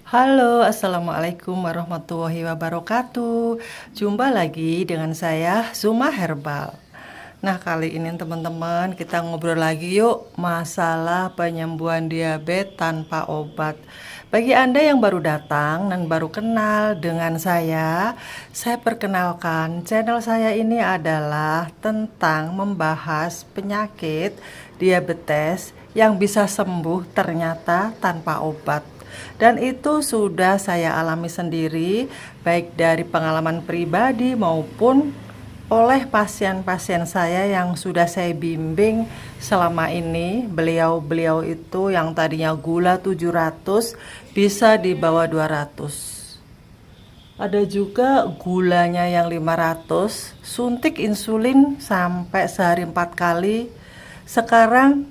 Halo, assalamualaikum warahmatullahi wabarakatuh. Jumpa lagi dengan saya, Zuma Herbal. Nah, kali ini teman-teman, kita ngobrol lagi yuk masalah penyembuhan diabetes tanpa obat. Bagi Anda yang baru datang dan baru kenal dengan saya perkenalkan channel saya ini adalah tentang membahas penyakit diabetes yang bisa sembuh ternyata tanpa obat. Dan itu sudah saya alami sendiri, baik dari pengalaman pribadi maupun oleh pasien-pasien saya yang sudah saya bimbing selama ini. Beliau-beliau itu yang tadinya gula 700 bisa di bawah 200. Ada juga gulanya yang 500, suntik insulin sampai sehari 4 kali. Sekarang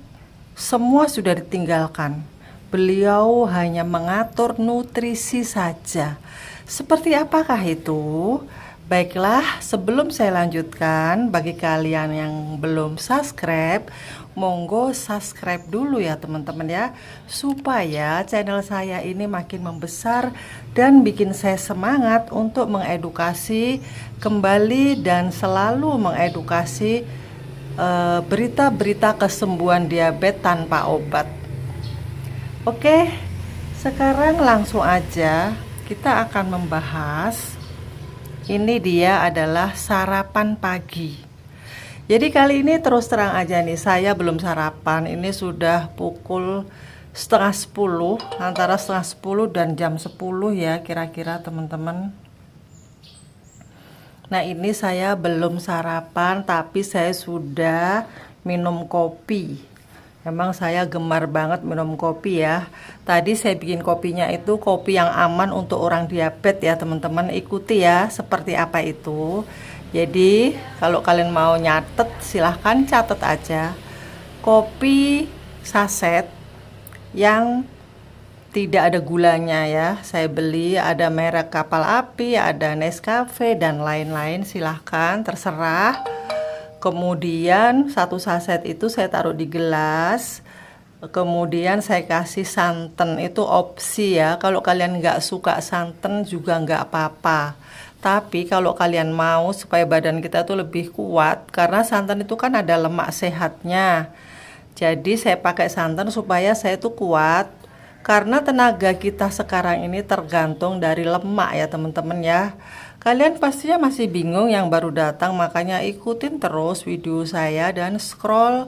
semua sudah ditinggalkan. Beliau hanya mengatur nutrisi saja. Seperti apakah itu? Baiklah, sebelum saya lanjutkan, bagi kalian yang belum subscribe, monggo subscribe dulu ya teman-teman ya, supaya channel saya ini makin membesar dan bikin saya semangat untuk mengedukasi kembali dan selalu mengedukasi berita-berita kesembuhan diabetes tanpa obat. Oke, sekarang langsung aja kita akan membahas. Ini dia adalah sarapan pagi. Jadi kali ini terus terang aja nih, saya belum sarapan. Ini sudah pukul setengah 10, antara setengah 10 dan jam 10 ya kira-kira teman-teman. Nah, ini saya belum sarapan tapi saya sudah minum kopi. Emang saya gemar banget minum kopi ya. Tadi saya bikin kopinya itu kopi yang aman untuk orang diabetes ya teman-teman. Ikuti ya seperti apa itu. Jadi kalau kalian mau nyatet silahkan catat aja. Kopi saset yang tidak ada gulanya ya. Saya beli ada merek Kapal Api, ada Nescafe dan lain-lain, silahkan terserah. Kemudian satu saset itu saya taruh di gelas. Kemudian saya kasih santan, itu opsi ya. Kalau kalian nggak suka santan juga nggak apa-apa. Tapi kalau kalian mau supaya badan kita tuh lebih kuat, karena santan itu kan ada lemak sehatnya. Jadi saya pakai santan supaya saya tuh kuat. Karena tenaga kita sekarang ini tergantung dari lemak ya teman-teman ya. Kalian pastinya masih bingung yang baru datang, makanya ikutin terus video saya dan scroll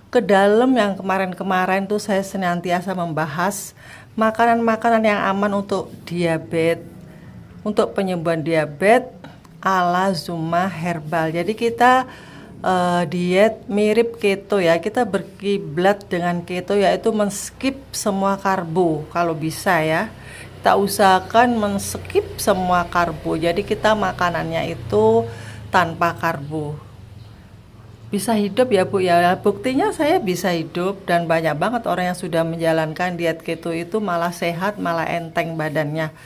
ke dalam. Yang kemarin-kemarin tuh saya senantiasa membahas makanan-makanan yang aman untuk diabetes, untuk penyembuhan diabetes ala Zuma Herbal. Jadi kita diet mirip keto ya, kita berkiblat dengan keto, yaitu men-skip semua karbo kalau bisa ya. Kita usahakan men-skip semua karbo, jadi kita makanannya itu tanpa karbo. Bisa hidup ya Bu ya, buktinya saya bisa hidup dan banyak banget orang yang sudah menjalankan diet keto itu malah sehat, malah enteng badannya.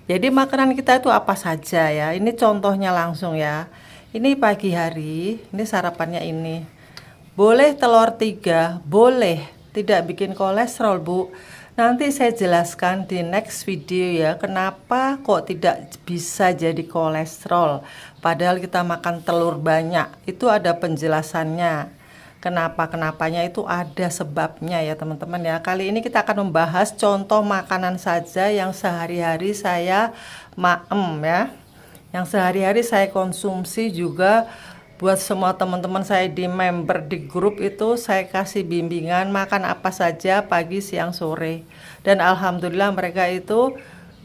Jadi makanan kita itu apa saja ya, ini contohnya langsung ya. Ini pagi hari, ini sarapannya ini. Boleh telur 3, boleh. Tidak bikin kolesterol Bu. Nanti saya jelaskan di next video ya, kenapa kok tidak bisa jadi kolesterol. Padahal kita makan telur banyak, itu ada penjelasannya. Kenapanya itu ada sebabnya ya teman-teman ya. Kali ini kita akan membahas contoh makanan saja yang sehari-hari saya maem ya. Yang sehari-hari saya konsumsi juga. Buat semua teman-teman saya di member di grup itu saya kasih bimbingan makan apa saja pagi, siang, sore. Dan alhamdulillah mereka itu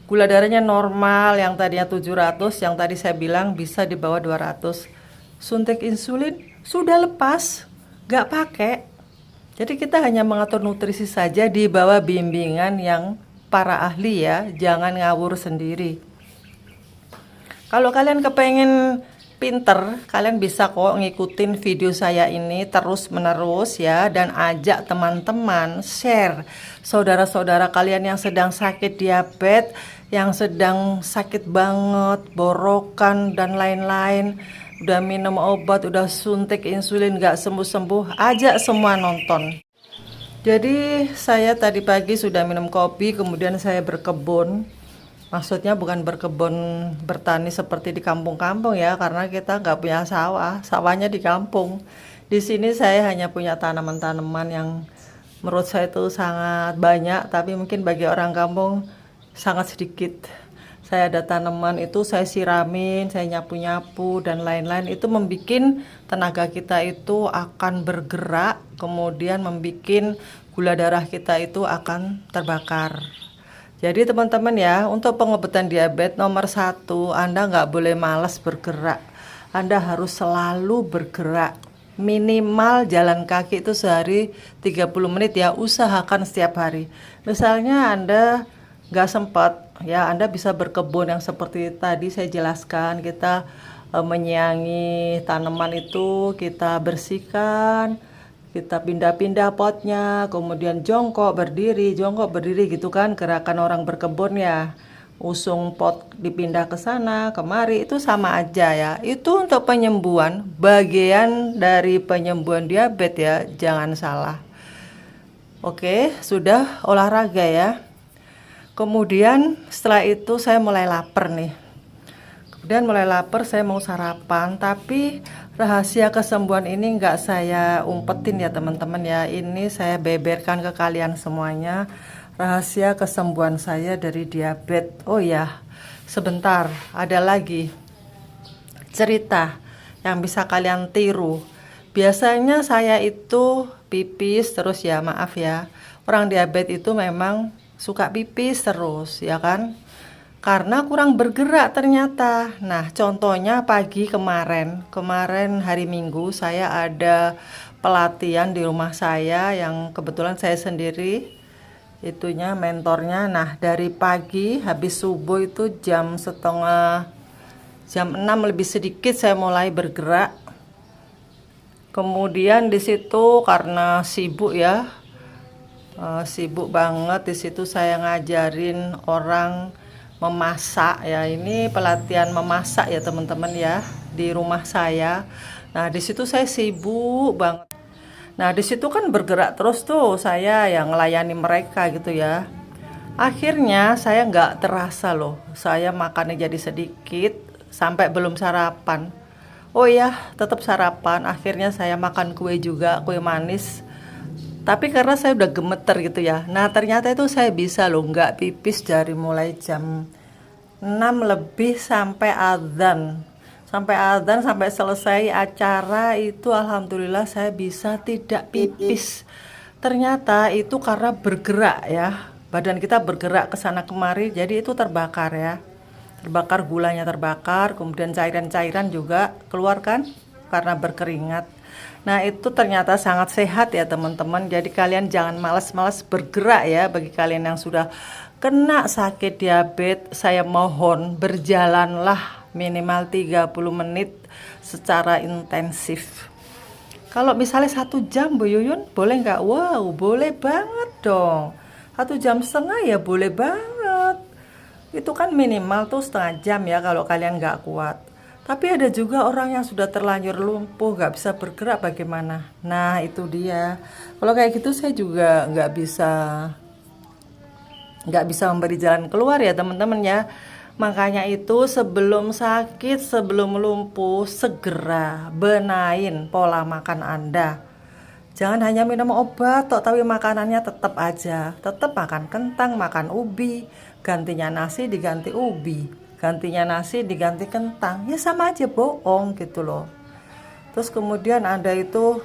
gula darahnya normal, yang tadinya 700, yang tadi saya bilang bisa di bawah 200. Suntik insulin sudah lepas, gak pakai. Jadi kita hanya mengatur nutrisi saja di bawah bimbingan yang para ahli ya, jangan ngawur sendiri. Kalau kalian kepengen pinter, kalian bisa kok ngikutin video saya ini terus menerus ya, dan ajak teman-teman share saudara-saudara kalian yang sedang sakit diabetes, yang sedang sakit banget, borokan dan lain-lain, udah minum obat, udah suntik insulin gak sembuh-sembuh, ajak semua nonton. Jadi saya tadi pagi sudah minum kopi, kemudian saya berkebun. Maksudnya bukan berkebun bertani seperti di kampung-kampung ya, karena kita nggak punya sawah, sawahnya di kampung. Di sini saya hanya punya tanaman-tanaman yang menurut saya itu sangat banyak, tapi mungkin bagi orang kampung sangat sedikit. Saya ada tanaman itu saya siramin, saya nyapu-nyapu dan lain-lain, itu membuat tenaga kita itu akan bergerak, kemudian membuat gula darah kita itu akan terbakar. Jadi teman-teman ya, untuk pengobatan diabetes nomor 1, Anda nggak boleh malas bergerak. Anda harus selalu bergerak. Minimal jalan kaki itu sehari 30 menit ya, usahakan setiap hari. Misalnya Anda nggak sempat, ya Anda bisa berkebun yang seperti tadi saya jelaskan. Kita menyiangi tanaman itu, kita bersihkan, kita pindah-pindah potnya, kemudian jongkok berdiri gitu kan, gerakan orang berkebun ya. Usung pot dipindah ke sana kemari, itu sama aja ya. Itu untuk penyembuhan, bagian dari penyembuhan diabetes ya, jangan salah. Oke, sudah olahraga ya. Kemudian setelah itu saya mulai lapar nih. Kemudian mulai lapar, saya mau sarapan, tapi rahasia kesembuhan ini nggak saya umpetin ya teman-teman ya. Ini saya beberkan ke kalian semuanya. Rahasia kesembuhan saya dari diabetes. Oh ya, sebentar, ada lagi cerita yang bisa kalian tiru. Biasanya saya itu pipis terus ya, maaf ya. Orang diabetes itu memang suka pipis terus ya kan, karena kurang bergerak ternyata. Nah, contohnya pagi kemarin hari Minggu saya ada pelatihan di rumah saya yang kebetulan saya sendiri itunya mentornya. Nah, dari pagi habis subuh itu jam 6 lebih sedikit saya mulai bergerak. Kemudian di situ karena sibuk ya, sibuk banget di situ saya ngajarin orang memasak ya. Ini pelatihan memasak ya teman-teman ya, di rumah saya. Nah di situ saya sibuk banget. Nah di situ kan bergerak terus tuh saya yang melayani mereka gitu ya. Akhirnya saya nggak terasa loh, saya makannya jadi sedikit sampai belum sarapan. Oh ya tetap sarapan. Akhirnya saya makan kue juga, kue manis. Tapi karena saya udah gemeter gitu ya. Nah ternyata itu saya bisa loh nggak pipis dari mulai jam 6 lebih sampai adzan. Sampai selesai acara itu alhamdulillah saya bisa tidak pipis. Ternyata itu karena bergerak ya. Badan kita bergerak ke sana kemari, jadi itu terbakar ya. Terbakar, gulanya terbakar, kemudian cairan-cairan juga keluar kan karena berkeringat. Nah itu ternyata sangat sehat ya teman-teman. Jadi kalian jangan malas-malas bergerak ya. Bagi kalian yang sudah kena sakit diabetes, saya mohon berjalanlah minimal 30 menit secara intensif. Kalau misalnya 1 jam Bu Yuyun boleh nggak? Wow boleh banget dong. 1,5 jam ya boleh banget. Itu kan minimal tuh setengah jam ya kalau kalian nggak kuat. Tapi ada juga orang yang sudah terlanjur lumpuh, nggak bisa bergerak bagaimana? Nah itu dia. Kalau kayak gitu saya juga nggak bisa memberi jalan keluar ya teman-teman ya. Makanya itu sebelum sakit, sebelum lumpuh, segera benain pola makan Anda. Jangan hanya minum obat tapi makanannya tetap aja. Tetap makan kentang, makan ubi, gantinya nasi diganti ubi, gantinya nasi diganti kentang, ya sama aja bohong gitu loh. Terus kemudian Anda itu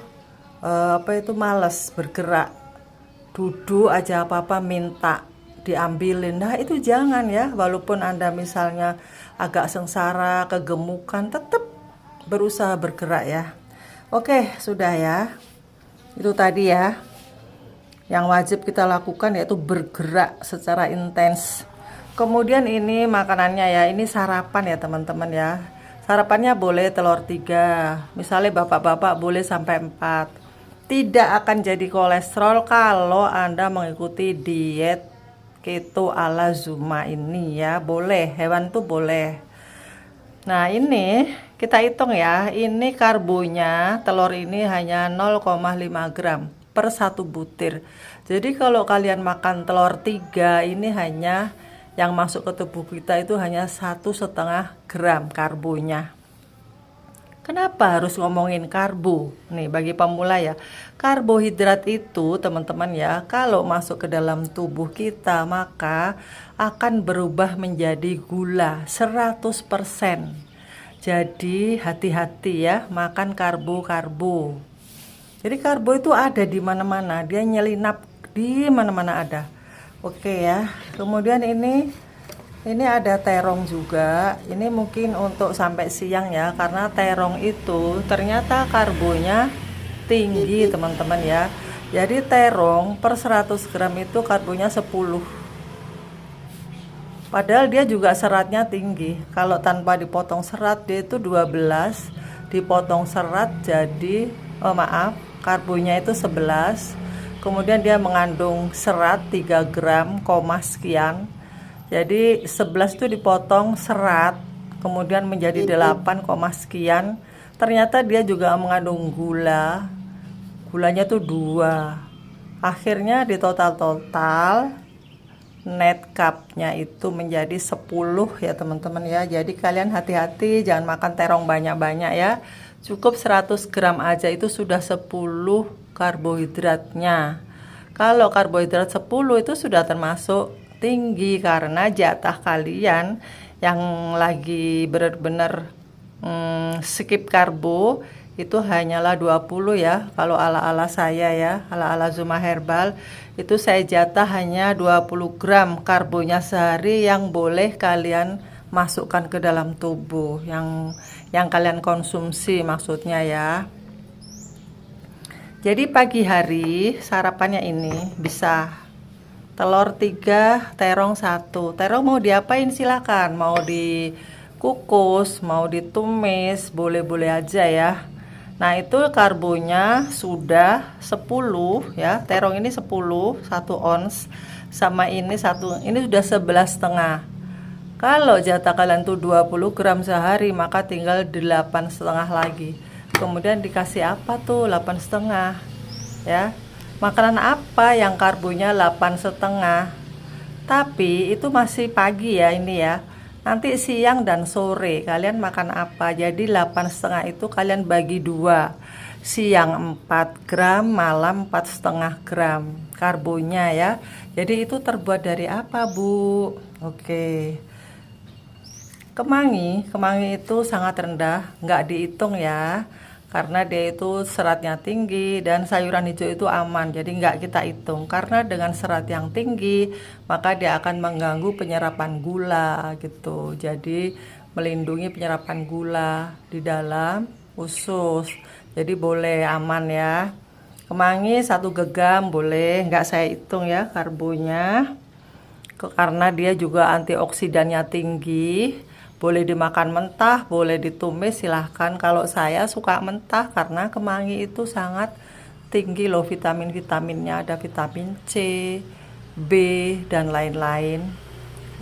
malas bergerak, duduk aja apa-apa minta diambilin. Nah itu jangan ya. Walaupun Anda misalnya agak sengsara, kegemukan, tetap berusaha bergerak ya. Oke sudah ya, itu tadi ya yang wajib kita lakukan, yaitu bergerak secara intens. Kemudian ini makanannya ya, ini sarapan ya teman-teman ya. Sarapannya boleh telur 3, misalnya bapak-bapak boleh sampai 4. Tidak akan jadi kolesterol kalau Anda mengikuti diet keto ala Zuma ini ya. Boleh, hewan tuh boleh. Nah ini kita hitung ya, ini karbonya telur ini hanya 0,5 gram per 1 butir. Jadi kalau kalian makan telur 3 ini hanya yang masuk ke tubuh kita itu hanya 1,5 gram karbonya. Kenapa harus ngomongin karbo? Nih bagi pemula ya, karbohidrat itu teman-teman ya, kalau masuk ke dalam tubuh kita maka akan berubah menjadi gula 100%. Jadi hati-hati ya makan karbo-karbo. Jadi karbo itu ada di mana-mana, dia nyelinap di mana-mana ada. Oke ya. Kemudian ini ada terong juga. Ini mungkin untuk sampai siang ya, karena terong itu ternyata karbonya tinggi teman-teman ya. Jadi terong per 100 gram itu karbonya 10. Padahal dia juga seratnya tinggi. Kalau tanpa dipotong serat dia itu 12. Dipotong serat jadi karbonya itu 11. Kemudian dia mengandung serat 3 gram, sekian. Jadi 11 itu dipotong serat, kemudian menjadi 8, sekian. Ternyata dia juga mengandung gula. Gulanya tuh 2. Akhirnya di total net cupnya itu menjadi 10 ya teman-teman ya. Jadi kalian hati-hati, jangan makan terong banyak-banyak ya. Cukup 100 gram aja itu sudah 10 karbohidratnya. Kalau karbohidrat 10 itu sudah termasuk tinggi, karena jatah kalian yang lagi benar-benar skip karbo itu hanyalah 20 ya. Kalau ala-ala saya ya, ala-ala Zuma Herbal itu saya jatah hanya 20 gram karbonya sehari yang boleh kalian masukkan ke dalam tubuh, yang kalian konsumsi maksudnya ya. Jadi pagi hari sarapannya ini bisa telur 3, terong 1. Terong mau diapain silakan, mau dikukus, mau ditumis, boleh-boleh aja ya. Nah itu karbonya sudah 10 ya, terong ini 10, 1 ons, sama ini sudah 11,5. Kalau jatah kalian tuh 20 gram sehari, maka tinggal 8,5 lagi. Kemudian dikasih apa tuh 8,5 ya. Makanan apa yang karbonya 8,5? Tapi itu masih pagi ya ini ya. Nanti siang dan sore kalian makan apa? Jadi 8,5 itu kalian bagi 2. Siang 4 gram, malam 4,5 gram karbonya ya. Jadi itu terbuat dari apa, Bu? Oke. Kemangi itu sangat rendah, nggak dihitung ya. Karena dia itu seratnya tinggi dan sayuran hijau itu aman, jadi nggak kita hitung. Karena dengan serat yang tinggi maka dia akan mengganggu penyerapan gula gitu, jadi melindungi penyerapan gula di dalam usus, jadi boleh aman ya. Kemangi 1 genggam boleh, nggak saya hitung ya karbonya, karena dia juga antioksidannya tinggi. Boleh dimakan mentah, boleh ditumis, silahkan. Kalau saya suka mentah karena kemangi itu sangat tinggi loh vitamin-vitaminnya. Ada vitamin C, B, dan lain-lain.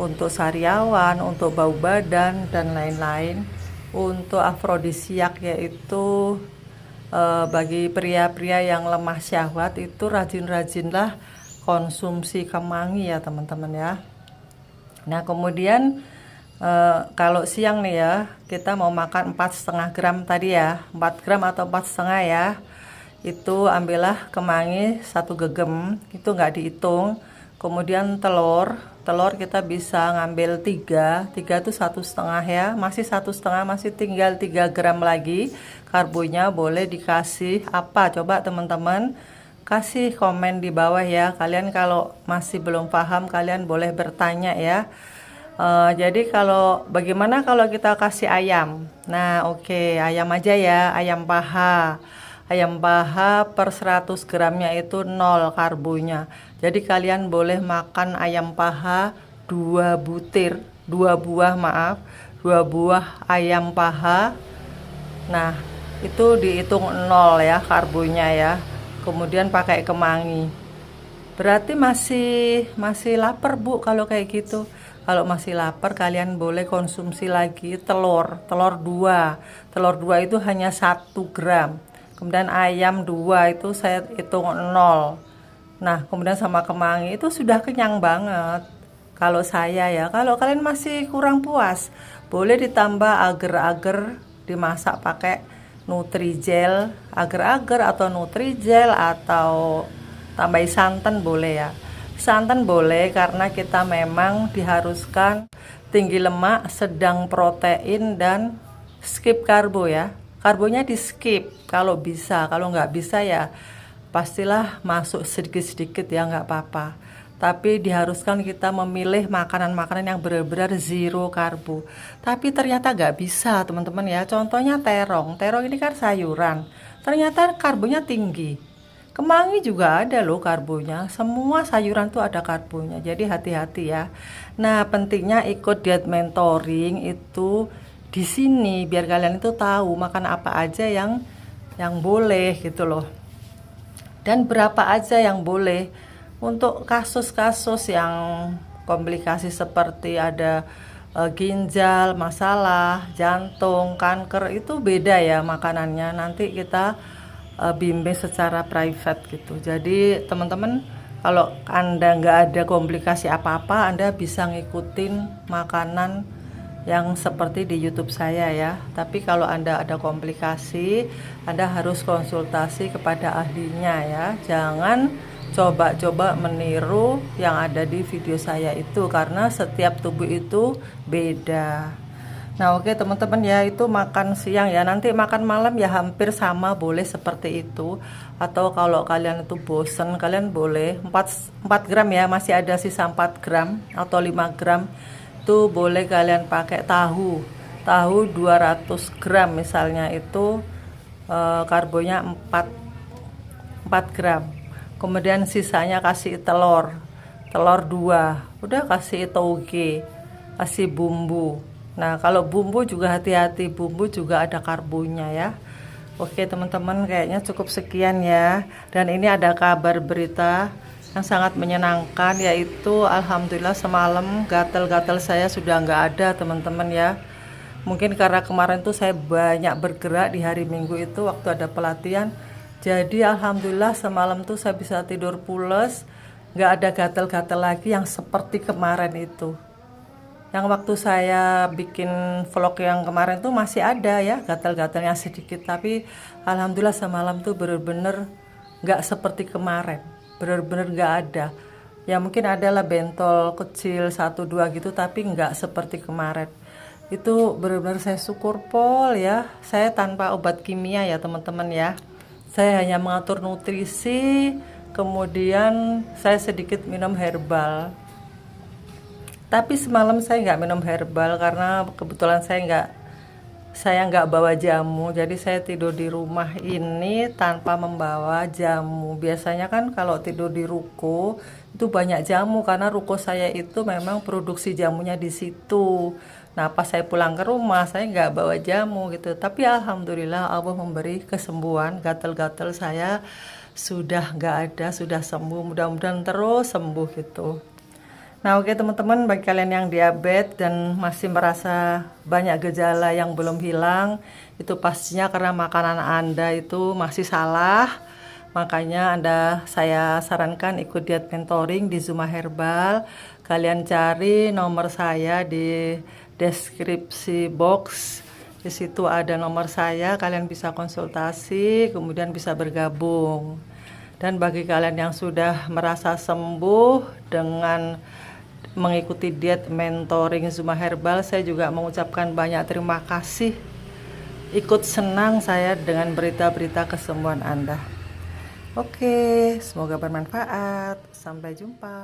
Untuk sariawan, untuk bau badan, dan lain-lain. Untuk afrodisiak yaitu bagi pria-pria yang lemah syahwat itu rajin-rajinlah konsumsi kemangi ya teman-teman ya. Nah kemudian kalau siang nih ya, kita mau makan 4,5 gram tadi ya, 4 gram atau 4,5 ya. Itu ambillah kemangi 1 genggam, itu nggak dihitung. Kemudian telur kita bisa ngambil 3 itu 1,5 ya, masih 1,5, masih tinggal 3 gram lagi. Karbonya boleh dikasih apa? Coba teman-teman kasih komen di bawah ya. Kalian kalau masih belum paham, kalian boleh bertanya ya. Jadi bagaimana kalau kita kasih ayam? Nah oke, ayam aja ya, ayam paha. Ayam paha per 100 gramnya itu 0 karbonya. Jadi kalian boleh makan ayam paha 2 buah ayam paha. Nah itu dihitung 0 ya karbonya ya. Kemudian pakai kemangi. Berarti masih lapar Bu kalau kayak gitu. Kalau masih lapar kalian boleh konsumsi lagi telur 2. Telur 2 itu hanya 1 gram. Kemudian ayam 2 itu saya hitung 0. Nah kemudian sama kemangi itu sudah kenyang banget. Kalau saya ya, kalau kalian masih kurang puas, boleh ditambah agar-agar, dimasak pakai Nutrijel, agar-agar atau Nutrijel, atau tambahin santan boleh ya. Santan boleh karena kita memang diharuskan tinggi lemak, sedang protein, dan skip karbo ya. Karbonya di skip kalau bisa, kalau nggak bisa ya pastilah masuk sedikit-sedikit ya, nggak apa-apa. Tapi diharuskan kita memilih makanan-makanan yang benar-benar zero karbo. Tapi ternyata nggak bisa teman-teman ya. Contohnya terong. Terong ini kan sayuran. Ternyata karbonya tinggi. Kemangi juga ada loh karbonya. Semua sayuran tuh ada karbonya. Jadi hati-hati ya. Nah, pentingnya ikut diet mentoring itu di sini biar kalian itu tahu makan apa aja yang boleh gitu loh. Dan berapa aja yang boleh. Untuk kasus-kasus yang komplikasi seperti ada ginjal, masalah, jantung, kanker, itu beda ya makanannya. Nanti kita bimbing secara private gitu. Jadi teman-teman, kalau Anda nggak ada komplikasi apa-apa, Anda bisa ngikutin makanan yang seperti di YouTube saya ya. Tapi kalau Anda ada komplikasi, Anda harus konsultasi kepada ahlinya ya. Jangan coba-coba meniru yang ada di video saya itu, karena setiap tubuh itu beda. Nah, oke teman-teman ya, itu makan siang ya. Nanti makan malam ya hampir sama, boleh seperti itu. Atau kalau kalian itu bosen, kalian boleh 4 gram ya, masih ada sisa 4 gram atau 5 gram. Itu boleh kalian pakai tahu. Tahu 200 gram misalnya, itu karbonya 4 gram. Kemudian sisanya kasih telur 2, udah kasih toge, kasih bumbu. Nah, kalau bumbu juga hati-hati, bumbu juga ada karbonya ya. Oke teman-teman, kayaknya cukup sekian ya. Dan ini ada kabar berita yang sangat menyenangkan, yaitu alhamdulillah semalam gatal-gatal saya sudah nggak ada teman-teman ya. Mungkin karena kemarin tuh saya banyak bergerak di hari Minggu itu waktu ada pelatihan. Jadi alhamdulillah semalam tuh saya bisa tidur pules, nggak ada gatal-gatal lagi yang seperti kemarin itu. Yang waktu saya bikin vlog yang kemarin tuh masih ada ya gatal-gatalnya sedikit, tapi alhamdulillah semalam tuh bener-bener nggak seperti kemarin, bener-bener nggak ada. Ya mungkin adalah bentol kecil 1-2 gitu, tapi nggak seperti kemarin. Itu bener-bener saya syukur pol ya, saya tanpa obat kimia ya teman-teman ya. Saya hanya mengatur nutrisi, kemudian saya sedikit minum herbal. Tapi semalam saya nggak minum herbal karena kebetulan saya nggak bawa jamu. Jadi saya tidur di rumah ini tanpa membawa jamu. Biasanya kan kalau tidur di ruko itu banyak jamu, karena ruko saya itu memang produksi jamunya di situ. Nah, pas saya pulang ke rumah saya nggak bawa jamu gitu. Tapi alhamdulillah Allah memberi kesembuhan, gatal-gatal saya sudah nggak ada, sudah sembuh. Mudah-mudahan terus sembuh gitu. Nah, oke teman-teman, bagi kalian yang diabetes dan masih merasa banyak gejala yang belum hilang, itu pastinya karena makanan Anda itu masih salah. Makanya saya sarankan ikut diet mentoring di Zuma Herbal. Kalian cari nomor saya di deskripsi box. Di situ ada nomor saya, kalian bisa konsultasi, kemudian bisa bergabung. Dan bagi kalian yang sudah merasa sembuh dengan mengikuti diet mentoring Zuma Herbal, saya juga mengucapkan banyak terima kasih. Ikut senang saya dengan berita-berita kesembuhan Anda. Oke, semoga bermanfaat. Sampai jumpa.